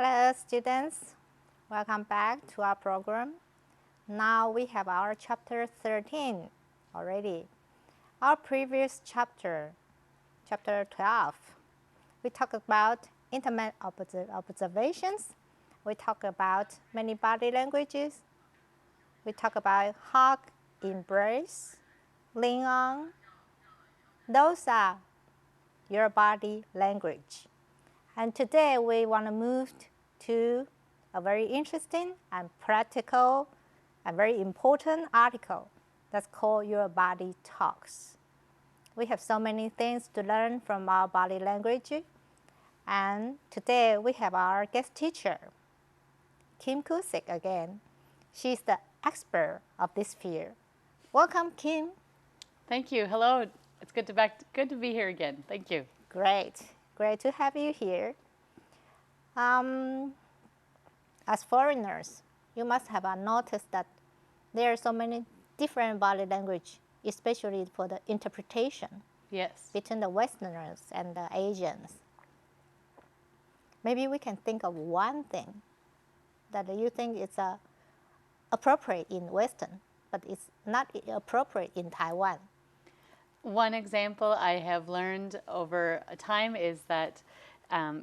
Hello, students. Welcome back to our program. Now we have our chapter 13 already. Our previous chapter, chapter 12, we talked about intimate observations. We talked about many body languages. We talked about hug, embrace, lean on. Those are your body language. And today we want to move to a very interesting and practical and very important article that's called Your Body Talks. We have so many things to learn from our body language. And today we have our guest teacher, Kim Kusik again. She's the expert of this field. Welcome, Kim. Thank you. Hello. It's good to be here again. Thank you. Great to have you here. As foreigners, you must have noticed that there are so many different body language, especially for the interpretation. Yes. Between the Westerners and the Asians. Maybe we can think of one thing that you think is appropriate in Western, but it's not appropriate in Taiwan. One example I have learned over time is that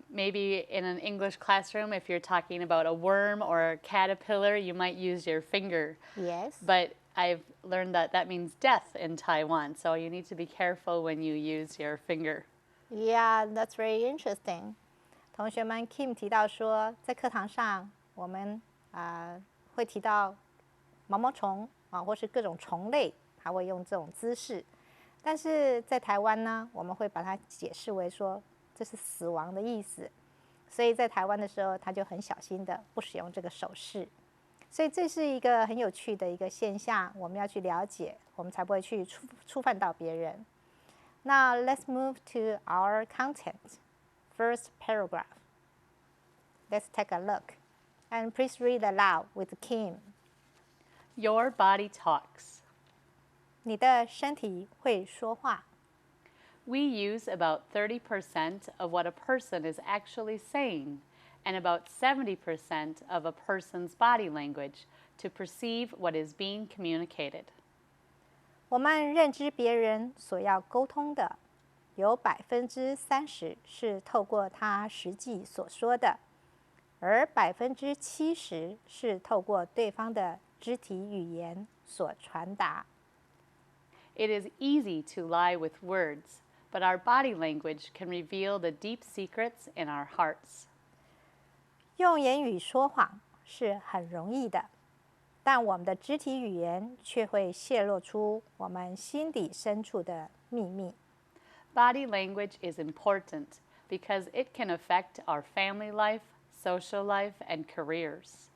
maybe in an English classroom, if you're talking about a worm or a caterpillar, you might use your finger. Yes. But I've learned that that means death in Taiwan, so you need to be careful when you use your finger. Yeah, that's very interesting. 同学们 Kim 提到说，在课堂上我们会提到毛毛虫或是各种虫类，还会用这种姿势。但是在台湾呢，我们会把它解释为说这是死亡的意思，所以在台湾的时候，他就很小心的不使用这个手势。所以这是一个很有趣的一个现象，我们要去了解，我们才不会去触犯到别人。Now let's move to our content. First paragraph. Let's take a look. And please read aloud with Kim. Your body talks. 你的身体会说话。We use about 30% of what a person is actually saying and about 70% of a person's body language to perceive what is being communicated. 我们认知别人所要沟通的，有30%是透过他实际所说的，而70%是透过对方的肢体语言所传达。It is easy to lie with words, but our body language can reveal the deep secrets in our hearts. 用言语说谎是很容易的，但我们的肢体语言却会泄露出我们心底深处的秘密。Body language is important because it can affect our family life, social life, and careers.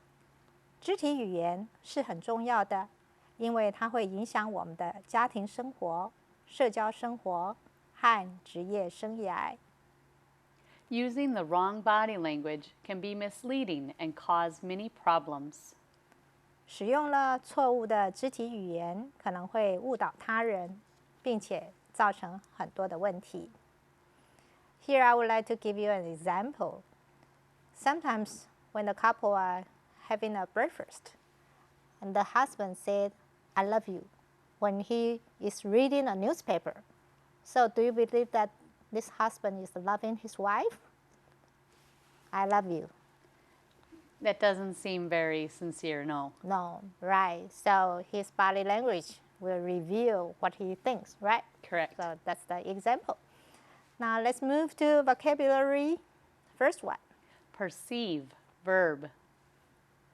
肢体语言是很重要的，因为它会影响我们的家庭生活、社交生活和职业生涯。Using the wrong body language can be misleading and cause many problems. 使用了错误的肢体语言，可能会误导他人，并且造成很多的问题。Here I would like to give you an example. Sometimes when the couple are having a breakfast, and the husband said, "I love you," when he is reading a newspaper. So do you believe that this husband is loving his wife? I love you. That doesn't seem very sincere, no. No, right. So his body language will reveal what he thinks, right? Correct. So that's the example. Now let's move to vocabulary. First one. Perceive, verb.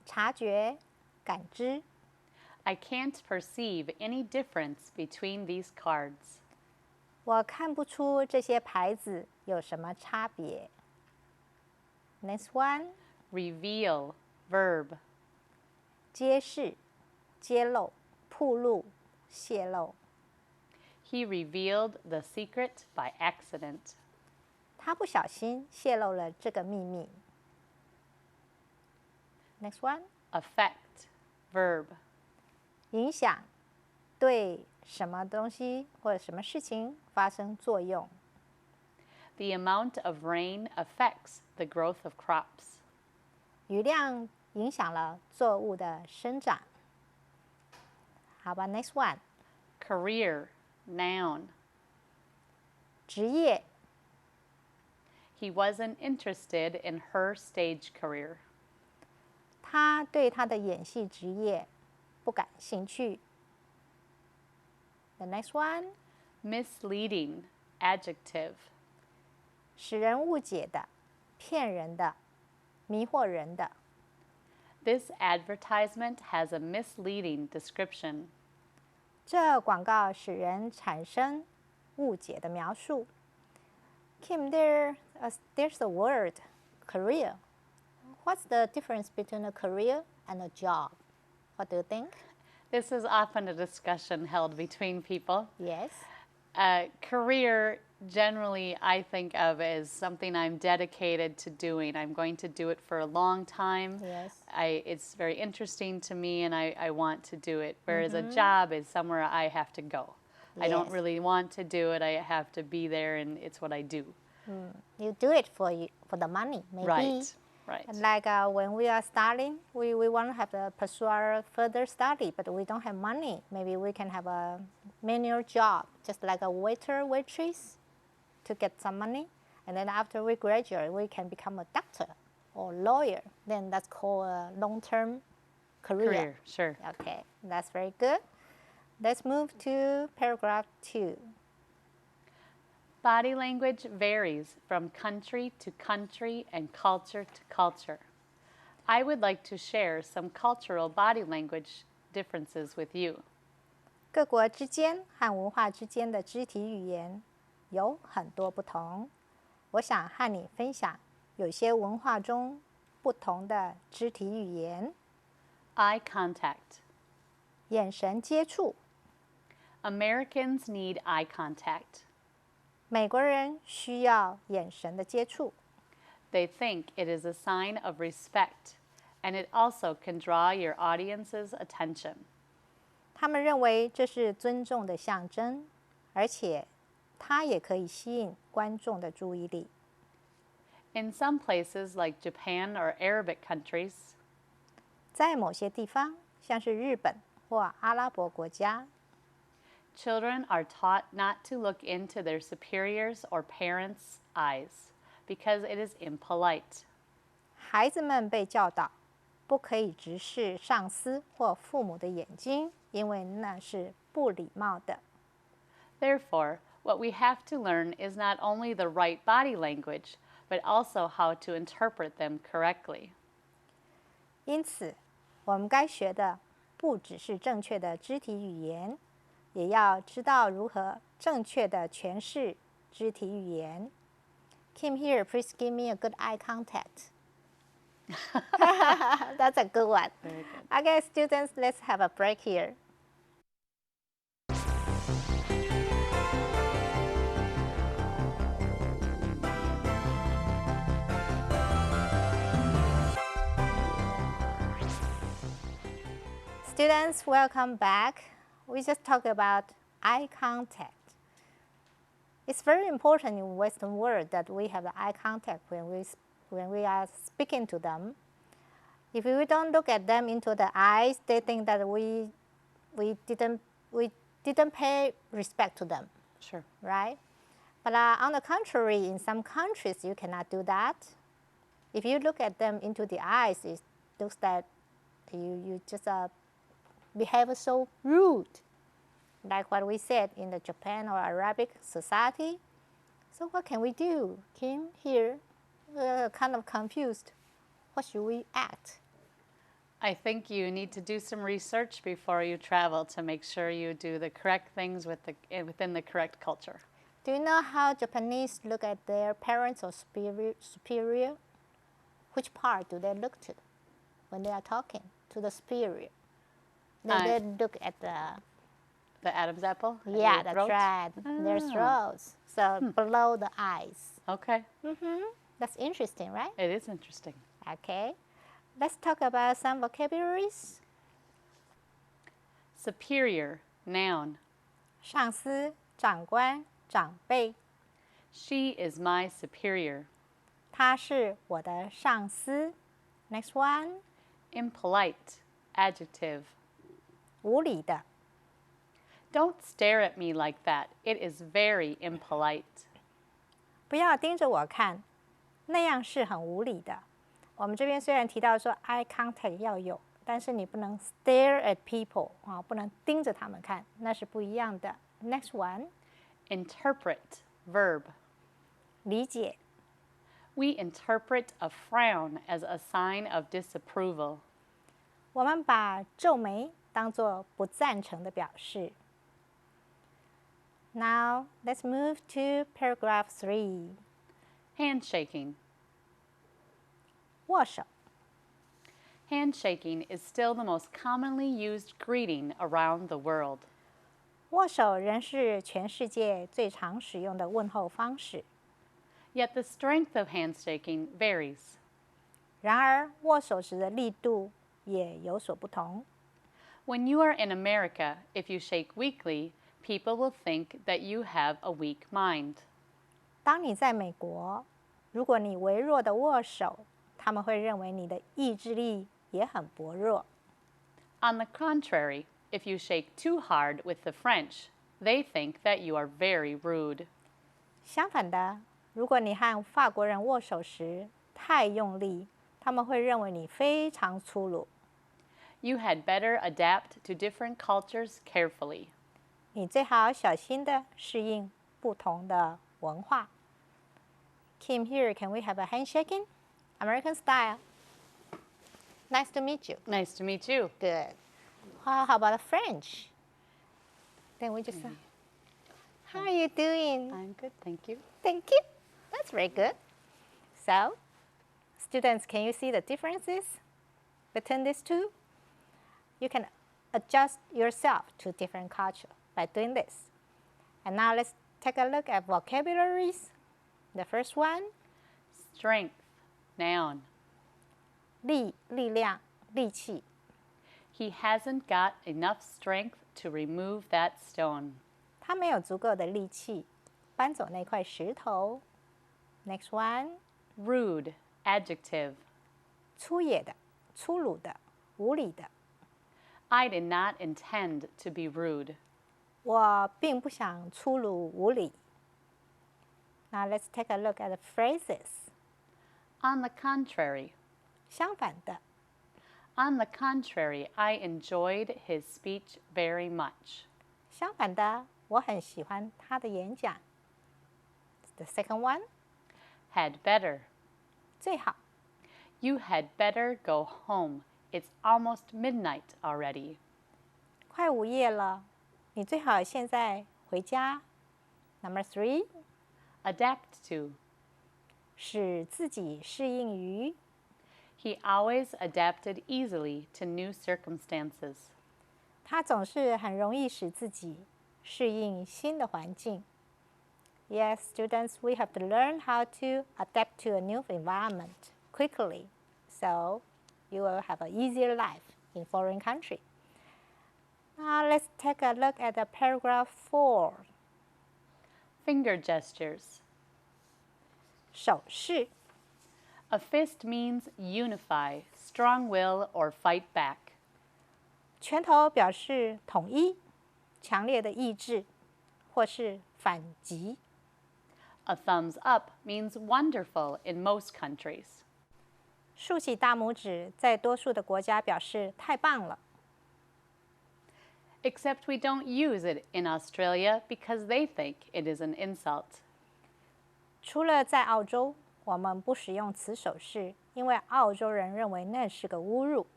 察觉、感知。I can't perceive any difference between these cards. 我看不出这些牌子有什么差别。Next one. Reveal, verb. 揭示、揭露、暴露、泄露。He revealed the secret by accident. 他不小心泄露了这个秘密。Next one. Affect, verb. 影响，对什么东西或者什么事情发生作用。The amount of rain affects the growth of crops. 雨量影响了作物的生长。How about next one? Career, noun. 职业 He wasn't interested in her stage career. 他对他的演戏职业不感兴趣。The next one, Misleading, adjective. 使人误解的、骗人的、迷惑人的。This advertisement has a misleading description. 这广告使人产生误解的描述。Kim, there's a word, career. What's the difference between a career and a job? What do you think? This is often a discussion held between people. Yes. Career, generally, I think of as something I'm dedicated to doing. I'm going to do it for a long time. Yes. It's very interesting to me, and I want to do it. Whereas a job is somewhere I have to go. I don't Yes. really want to do it. I have to be there, and it's what I do. You do it for the money, maybe. Right. Right. Like when we are studying, we want to have to pursue our further study, but we don't have money. Maybe we can have a manual job, just like a waiter, waitress, to get some money. And then after we graduate, we can become a doctor or lawyer. Then that's called a long-term career. Sure. Okay, that's very good. Let's move to paragraph 2. Body language varies from country to country and culture to culture. I would like to share some cultural body language differences with you. 各国之间和文化之间的肢体语言有很多不同。我想和你分享有些文化中不同的肢体语言。Eye contact. 眼神接触， Americans need eye contact. 美国人需要眼神的接触。They think it is a sign of respect, and it also can draw your audience's attention. 他们认为这是尊重的象征，而且它也可以吸引观众的注意力。In some places like Japan or Arabic countries, 在某些地方，像是日本或阿拉伯国家， children are taught not to look into their superiors' or parents' eyes because it is impolite. 孩子们被教导不可以直视上司或父母的眼睛，因为那是不礼貌的。 Therefore, what we have to learn is not only the right body language, but also how to interpret them correctly. 因此，我们该学的不只是正确的肢体语言，也要知道如何正确的诠释肢体语言。Kim, here, please give me a good eye contact. That's a good one. Very good. Okay, students, let's have a break here. Students, welcome back. We just talked about eye contact. It's very important in Western world that we have eye contact when we are speaking to them. If we don't look at them into the eyes, they think that we didn't pay respect to them, Sure. right? But on the contrary, in some countries you cannot do that. If you look at them into the eyes, it looks that you just behave so rude, like what we said in the Japan or Arabic society. So what can we do? Kim, here, kind of confused. What should we act? I think you need to do some research before you travel to make sure you do the correct things within the correct culture. Do you know how Japanese look at their parents or superior? Which part do they look to when they are talking to the superior? They look at The Adam's apple? At yeah, your that's throat? right. Their throats. So below the eyes. Okay. That's interesting, right? It is interesting. Okay. Let's talk about some vocabularies. Superior, noun. 上司、长官、长辈， She is my superior. 他是我的上司。Next one, Impolite, adjective. 无理的。 Don't stare at me like that. It is very impolite. 不要盯着我看，那样是很无理的。我们这边虽然提到说 eye contact 要有，但是你不能 stare at people 啊，不能盯着他们看，那是不一样的。Next one, Interpret, verb. 理解。 We interpret a frown as a sign of disapproval. 我们把皱眉当作不赞成的表示。Now let's move to paragraph 3. Handshaking. 握手。 Handshaking is still the most commonly used greeting around the world. 握手仍是全世界最常使用的问候方式。 Yet the strength of handshaking varies. 然而，握手时的力度也有所不同。 When you are in America, if you shake weakly, people will think that you have a weak mind. 当你在美国，如果你微弱的握手，他们会认为你的意志力也很薄弱。 On the contrary, if you shake too hard with the French, they think that you are very rude. 相反的，如果你和法国人握手时太用力，他们会认为你非常粗鲁。 You had better adapt to different cultures carefully. 你最好小心地适应不同的文化。Kim, here, can we have a handshaking? American style. Nice to meet you. Nice to meet you. Good. How about the French? Then we just say, how are you doing? I'm good, thank you. Thank you. That's very good. So, students, can you see the differences between these two? You can adjust yourself to different culture by doing this. And now let's take a look at vocabularies. The first one, Strength, noun. 力量力气 He hasn't got enough strength to remove that stone. 他没有足够的力气搬走那块石头。Next one, Rude, adjective. 粗野的、粗鲁的、无理的。 I did not intend to be rude. 我并不想粗鲁无礼。Now let's take a look at the phrases. On the contrary. 相反的， On the contrary, I enjoyed his speech very much. 相反的，我很喜欢他的演讲。The second one, Had better. 最好。 You had better go home. It's almost midnight already. 快午夜了，你最好现在回家。Number 3, Adapt to. 使自己适应于。 He always adapted easily to new circumstances. 他总是很容易使自己适应新的环境。Yes, students, we have to learn how to adapt to a new environment quickly, so you will have an easier life in foreign country. Now let's take a look at the paragraph 4. Finger gestures. 手势 A fist means unify, strong will, or fight back. 拳头表示统一、强烈的意志，或是反击。 A thumbs up means wonderful in most countries. 竖起大拇指在多数的国家表示太棒了。 Except we don't use it in Australia because they think it is an insult. 除了在澳洲，我们不使用此手势，因为澳洲人认为那是个侮辱。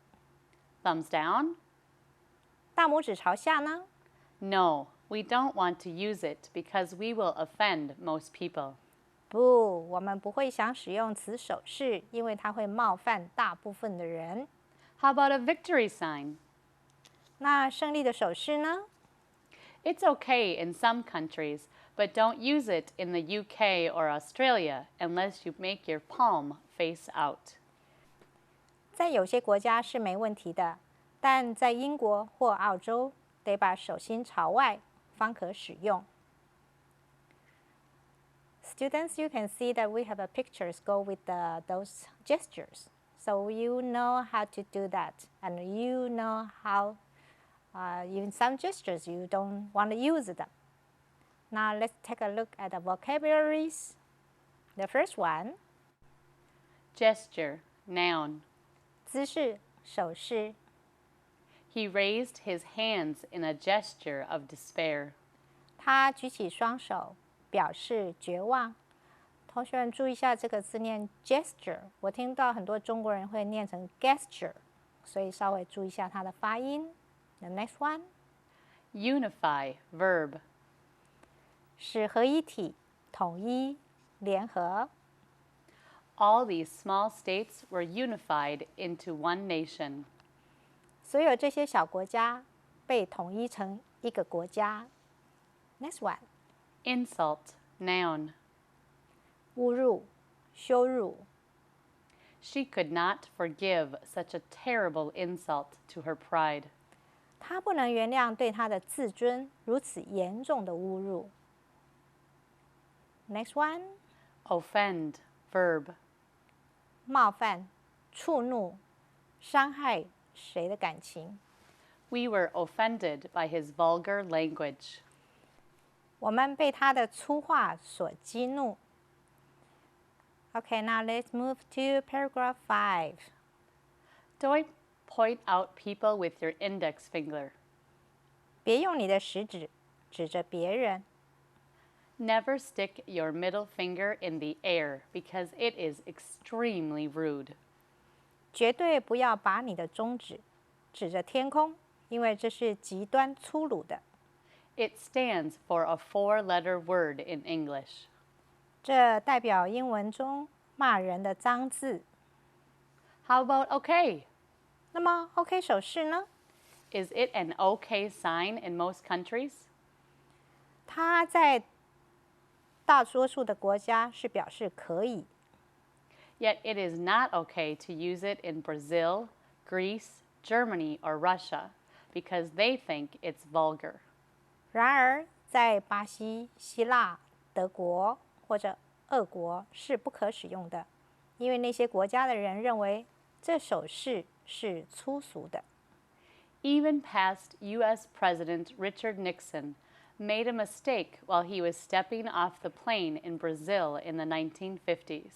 Thumbs down? 大拇指朝下呢？ No, we don't want to use it because we will offend most people. 不，我们不会想使用此手势，因为它会冒犯大部分的人。 How about a victory sign? 那胜利的手势呢？ It's okay in some countries, but don't use it in the UK or Australia unless you make your palm face out. 在有些国家是没问题的，但在英国或澳洲，得把手心朝外方可使用。Students, you can see that we have a pictures go with those gestures. So you know how to do that, and you know how even some gestures you don't want to use them. Now let's take a look at the vocabularies. The first one, Gesture, noun. 姿势手势 He raised his hands in a gesture of despair. 他举起双手表示绝望。同学们注意一下这个字念 gesture， 我听到很多中国人会念成 gesture， 所以稍微注意一下它的发音。The next one, Unify, verb. 使合一体、统一、联合。All these small states were unified into one nation. 所有这些小国家被统一成一个国家。Next one, Insult, noun. 侮辱、羞辱。She could not forgive such a terrible insult to her pride. 她不能原谅对她的自尊如此严重的侮辱。Next one, Offend, verb. 冒犯、触怒、伤害谁的感情。We were offended by his vulgar language. 我们被他的粗话所激怒。Okay, now let's move to paragraph 5. Don't point out people with your index finger. 别用你的食指指着别人。Never stick your middle finger in the air because it is extremely rude. 绝对不要把你的中指指着天空，因为这是极端粗鲁的。It stands for a four-letter word in English. 这代表英文中骂人的脏字。How about okay? 那么 OK 手势呢？ Is it an okay sign in most countries? 它在大多数的国家是表示可以， Yet it is not okay to use it in Brazil, Greece, Germany, or Russia because they think it's vulgar. 然而在巴西、希腊、德国或者俄国是不可使用的，因为那些国家的人认为这手势是粗俗的。Even past U.S. President Richard Nixon made a mistake while he was stepping off the plane in Brazil in the 1950s.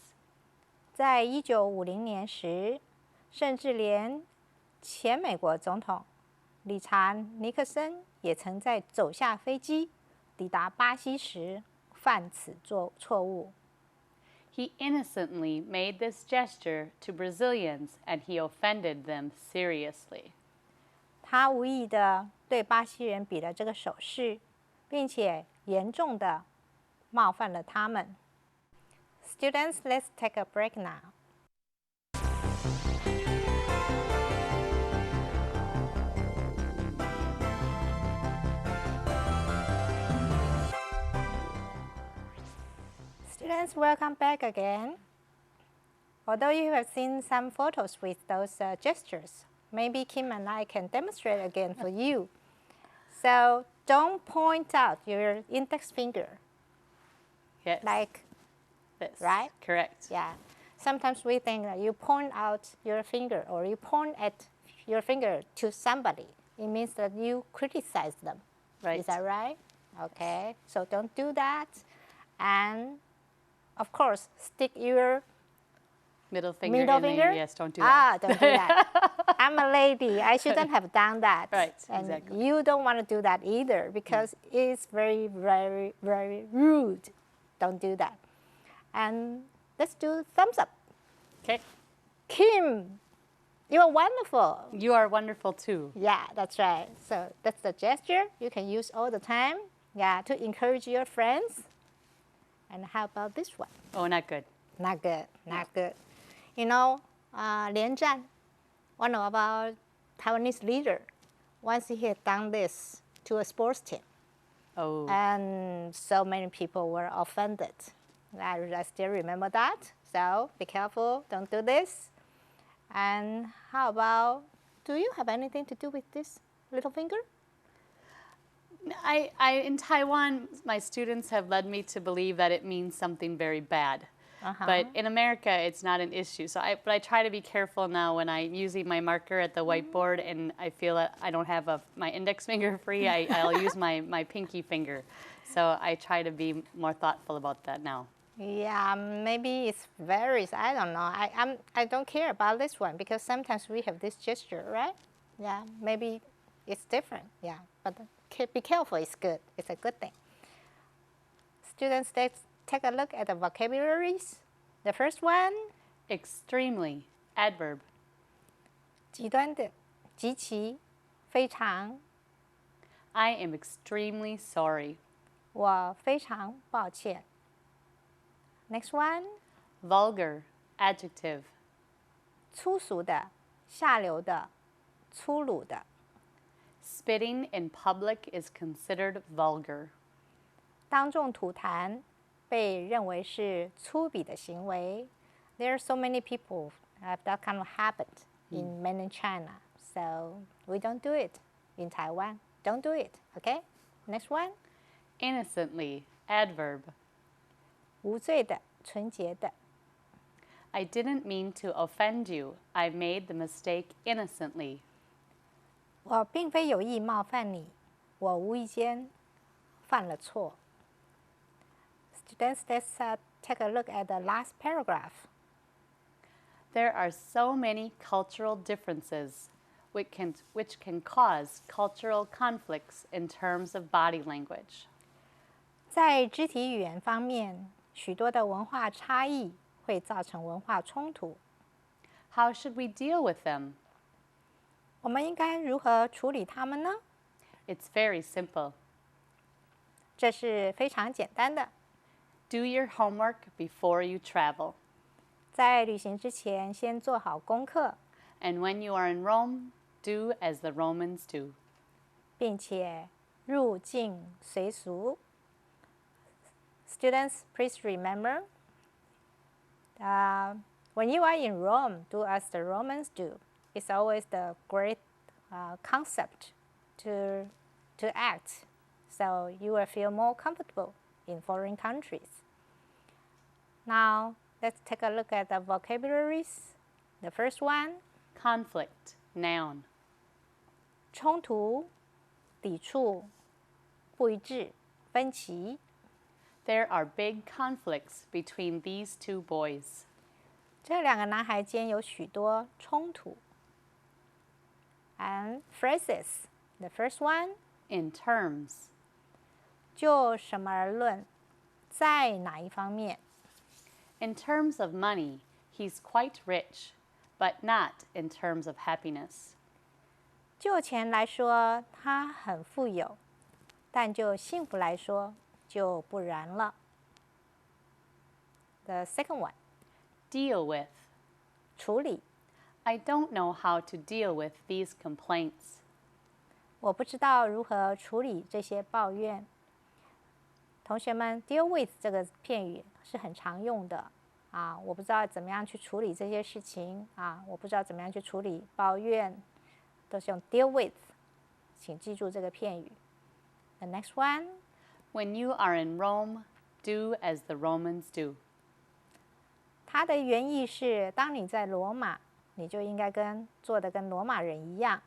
在1950年时，甚至连前美国总统理查·尼克森也曾在走下飞机抵达巴西时犯此错误。He innocently made this gesture to Brazilians and he offended them seriously. 他无意的对巴西人比了这个手势，并且严重的冒犯了他们。Students, let's take a break now. Students, welcome back again. Although you have seen some photos with those gestures, maybe Kim and I can demonstrate again for you. So don't point out your index finger Yes. like this. right? Correct. Yeah. Sometimes we think that you point out your finger or you point at your finger to somebody. It means that you criticize them. Right. Is that right? Okay. So don't do that. And of course, stick your Middle finger middle in the finger. yes, don't do that. Don't do that. I'm a lady. I shouldn't have done that. Right, and exactly. you don't want to do that either because it's very, very, very rude. Don't do that. And let's do thumbs up. Okay. Kim, you are wonderful. You are wonderful too. Yeah, that's right. So that's the gesture you can use all the time. Yeah, to encourage your friends. And how about this one? Oh, not good. Not good, not good. You know, Lian Zhan, one of our Taiwanese leader, once he had done this to a sports team. Oh. And so many people were offended. I still remember that. So be careful, don't do this. And how about, do you have anything to do with this little finger? In Taiwan, my students have led me to believe that it means something very bad. But in America, it's not an issue. But I try to be careful now when I'm using my marker at the whiteboard and I feel that I don't have my index finger free. I'll use my pinky finger. So I try to be more thoughtful about that now. Yeah, maybe it varies. I don't know. I don't care about this one because sometimes we have this gesture, right? Yeah, maybe it's different. Yeah, but be careful. It's good. It's a good thing. Students, let's take a look at the vocabularies. The first one. Extremely, adverb. 极端的，极其，非常。I am extremely sorry. 我非常抱歉。Next one. Vulgar, adjective. 粗俗的，下流的，粗鲁的。Spitting in public is considered vulgar. 当众吐痰被认为是粗鄙的行为。There are so many people have that kind of habit in mainland China, so we don't do it in Taiwan. Don't do it, okay? Next one. Innocently, adverb. 无罪的，纯洁的。I didn't mean to offend you. I made the mistake innocently. 我并非有意冒犯你，我无意间犯了错。Students, let's take a look at the last paragraph. There are so many cultural differences which can cause cultural conflicts in terms of body language. 在肢体语言方面，许多的文化差异会造成文化冲突。How should we deal with them? 我们应该如何处理它们呢？ It's very simple. 这是非常简单的。Do your homework before you travel. 在旅行之前，先做好功课， And when you are in Rome, do as the Romans do. 并且入境随俗。Students, please remember, when you are in Rome, do as the Romans do. It's always the great concept to act, so you will feel more comfortable in foreign countries. Now, let's take a look at the vocabularies. The first one. Conflict, noun. 冲突、抵触、不一致、分歧。There are big conflicts between these two boys. 这两个男孩间有许多冲突。And phrases. The first one. In terms. 就什么而论，在哪一方面？ In terms of money, he's quite rich, but not in terms of happiness. 就钱来说，他很富有，但就幸福来说，就不然了。The second one. Deal with. 处理。I don't know how to deal with these complaints. 我不知道如何处理这些抱怨。同学们 ，deal with 这个片语是很常用的啊，我不知道怎么样去处理这些事情啊，我不知道怎么样去处理抱怨，都是用 deal with， 请记住这个片语。The next one. When you are in Rome, do as the Romans do. 它的原意是，当你在罗马，你就应该做的跟罗马人一样，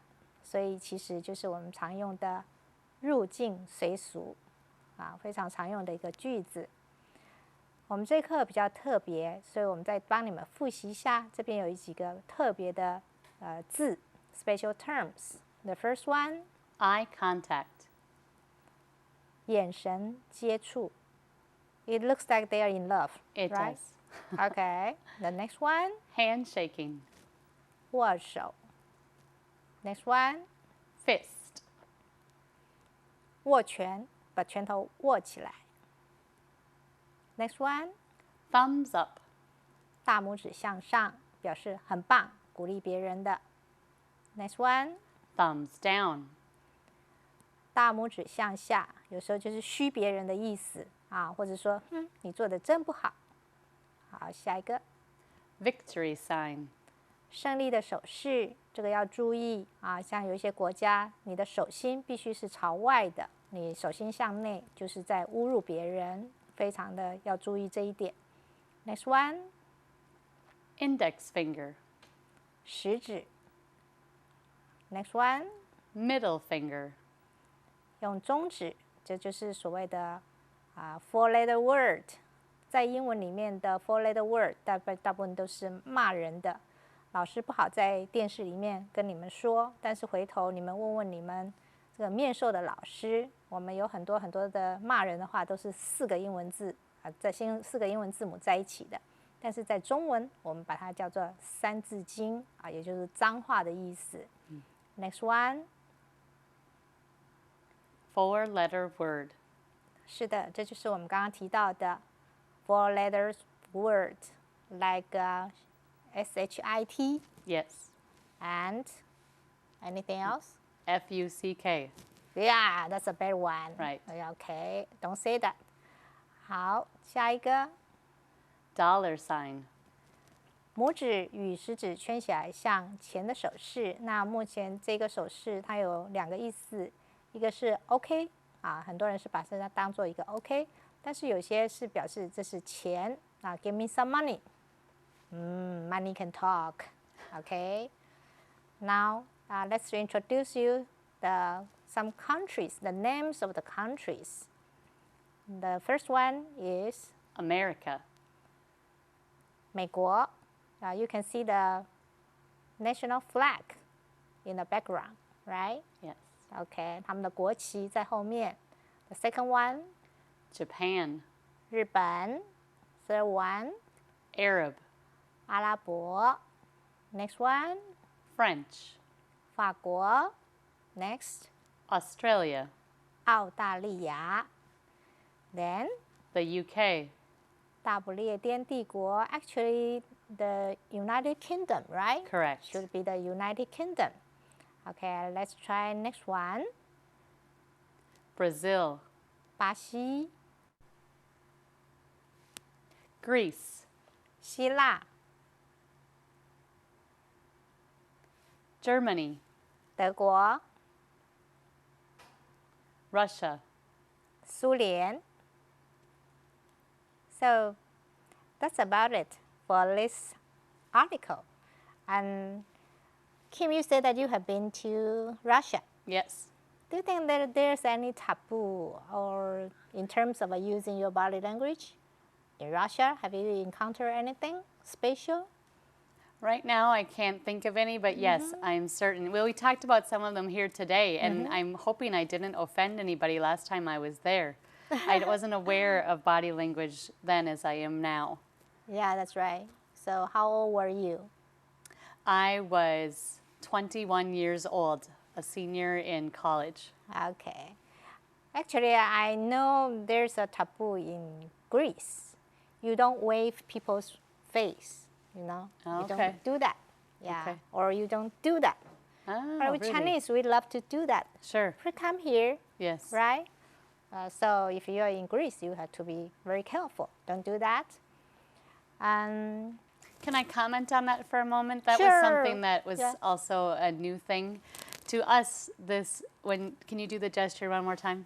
所以其实就是我们常用的入境随俗。啊，非常常用的一个句子。我们这课比较特别，所以我们再帮你们复习一下。这边有几个特别的字 ，special terms. The first one. Eye contact. 眼神接触。It looks like they are in love. It right? does. Okay. The next one. Handshaking. 握手。Next one. Fist. 握拳。把拳头握起来。Next one. Thumbs up. 大拇指向上，表示很棒，鼓励别人的。Next one. Thumbs down. 大拇指向下，有时候就是嘘别人的意思啊，或者说，你做的真不好。好，下一个。Victory sign. 胜利的手势，这个要注意啊，像有一些国家，你的手心必须是朝外的。你手心向内，就是在侮辱别人，非常的要注意这一点。Next one. Index finger. 食指。Next one. Middle finger. 用中指，这就是所谓的four-letter word。在英文里面的 four-letter word 大部分都是骂人的。老师不好在电视里面跟你们说，但是回头你们问问你们这个面授的老师，我们有很多的骂人的话都是4个英文字4个英文字母在一起的。但是在中文，我们把它叫做三字经也就是脏话的意思。Next one. Four-letter word. 是的，这就是我们刚刚提到的 four letters word, like SHIT. Yes. And anything else? FUCK. Yeah, that's a bad one. Right. Okay, don't say that. 好，下一个。Dollar sign. 拇指与食指圈起来像钱的手势。那目前这个手势它有2个意思，一个是 OK 很多人是把它当做一个 OK， 但是有些是表示这是钱give me some money. Money can talk. Okay. Now let's introduce you some countries, the names of the countries. The first one is America. 美国。You can see the national flag in the background, right? Yes. Okay, 他们的国旗在后面。The second one, Japan. 日本。Third one, Arab. 阿拉伯。Next one, French. 法国。Next, Australia. 澳大利亚。Then, The UK. 大不列颠帝国。Actually, the United Kingdom, right? Correct. Should be the United Kingdom. Okay, let's try next one. Brazil. 巴西。Greece. 希腊。Germany. 德国。Russia. 苏联。So that's about it for this article. And Kim, you said that you have been to Russia. Yes. Do you think that there's any taboo or in terms of using your body language in Russia? Have you encountered anything special? Right now, I can't think of any, but yes, I'm certain. Well, we talked about some of them here today, and I'm hoping I didn't offend anybody last time I was there. I wasn't aware of body language then as I am now. Yeah, that's right. So how old were you? I was 21 years old, a senior in college. Okay. Actually, I know there's a taboo in Greece. You don't wave people's face, you know? You Okay. don't do that. Yeah. Okay. Or you don't do that. Oh, But with really? Chinese, we love to do that. Sure. Please come here, Yes. right? So if you're in Greece, you have to be very careful. Don't do that. Can I comment on that for a moment? That Sure. was something that was Yeah. also a new thing. To us, can you do the gesture one more time?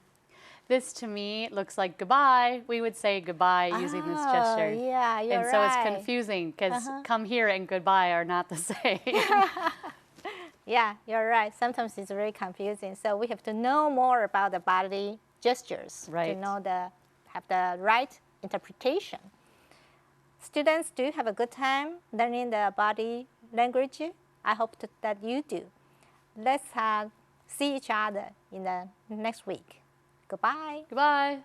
This to me looks like goodbye. We would say goodbye using this gesture. Yeah, you're And so right. it's confusing because come here and goodbye are not the same. Yeah, you're right. Sometimes it's very confusing. So we have to know more about the body gestures Right. to know have the right interpretation. Students, do you have a good time learning the body language? I hope that you do. Let's see each other in the next week. Goodbye. Goodbye.